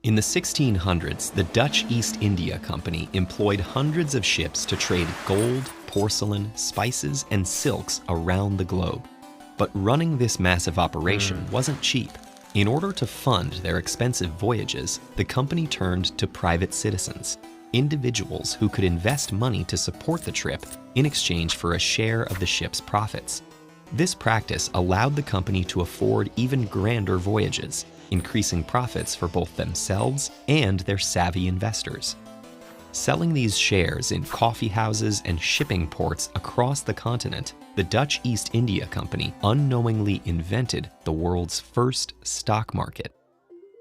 In the 1600s, the Dutch East India Company employed hundreds of ships to trade gold, porcelain, spices, and silks around the globe. But running this massive operation wasn't cheap. In order to fund their expensive voyages, the company turned to private citizens, individuals who could invest money to support the trip in exchange for a share of the ship's profits. This practice allowed the company to afford even grander voyages, increasing profits for both themselves and their savvy investors. Selling these shares in coffee houses and shipping ports across the continent, the Dutch East India Company unknowingly invented the world's first stock market.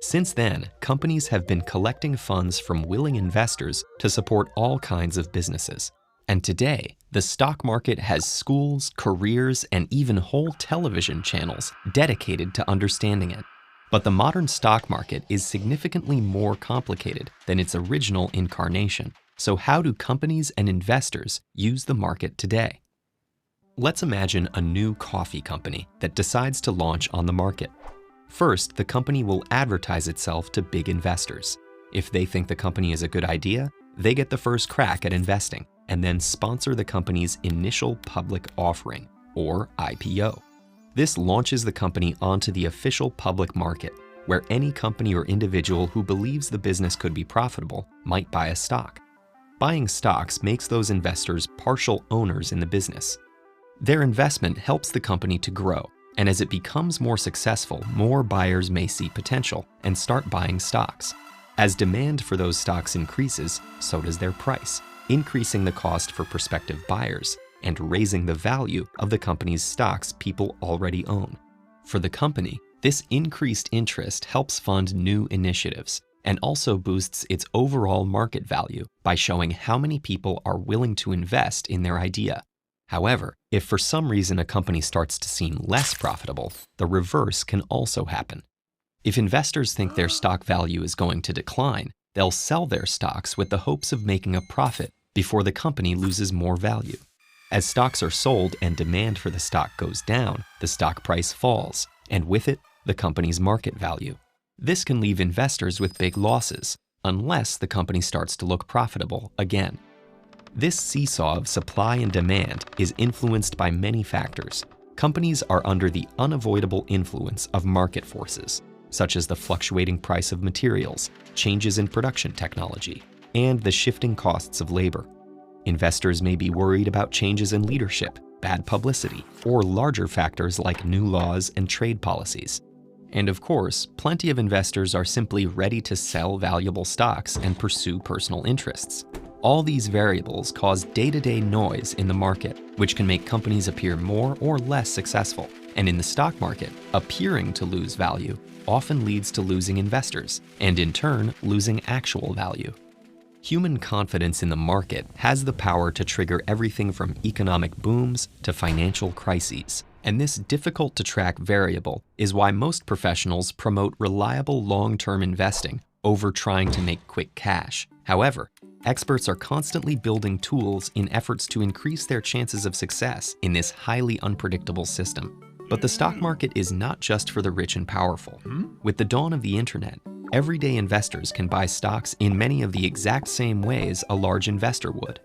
Since then, companies have been collecting funds from willing investors to support all kinds of businesses. And today, the stock market has schools, careers, and even whole television channels dedicated to understanding it. But the modern stock market is significantly more complicated than its original incarnation. So how do companies and investors use the market today? Let's imagine a new coffee company that decides to launch on the market. First, the company will advertise itself to big investors. If they think the company is a good idea, they get the first crack at investing and then sponsor the company's initial public offering, or IPO. This launches the company onto the official public market, where any company or individual who believes the business could be profitable might buy a stock. Buying stocks makes those investors partial owners in the business. Their investment helps the company to grow, and as it becomes more successful, more buyers may see potential and start buying stocks. As demand for those stocks increases, so does their price, increasing the cost for prospective buyers and raising the value of the company's stocks people already own. For the company, this increased interest helps fund new initiatives and also boosts its overall market value by showing how many people are willing to invest in their idea. However, if for some reason a company starts to seem less profitable, the reverse can also happen. If investors think their stock value is going to decline, they'll sell their stocks with the hopes of making a profit before the company loses more value. As stocks are sold and demand for the stock goes down, the stock price falls, and with it, the company's market value. This can leave investors with big losses, unless the company starts to look profitable again. This seesaw of supply and demand is influenced by many factors. Companies are under the unavoidable influence of market forces, such as the fluctuating price of materials, changes in production technology, and the shifting costs of labor. Investors may be worried about changes in leadership, bad publicity, or larger factors like new laws and trade policies. And of course, plenty of investors are simply ready to sell valuable stocks and pursue personal interests. All these variables cause day-to-day noise in the market, which can make companies appear more or less successful. And in the stock market, appearing to lose value often leads to losing investors, and in turn, losing actual value. Human confidence in the market has the power to trigger everything from economic booms to financial crises. And this difficult-to-track variable is why most professionals promote reliable long-term investing over trying to make quick cash. However, experts are constantly building tools in efforts to increase their chances of success in this highly unpredictable system. But the stock market is not just for the rich and powerful. With the dawn of the internet, everyday investors can buy stocks in many of the exact same ways a large investor would.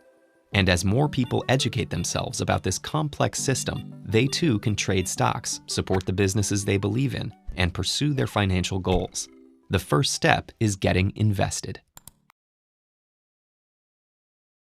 And as more people educate themselves about this complex system, they too can trade stocks, support the businesses they believe in, and pursue their financial goals. The first step is getting invested.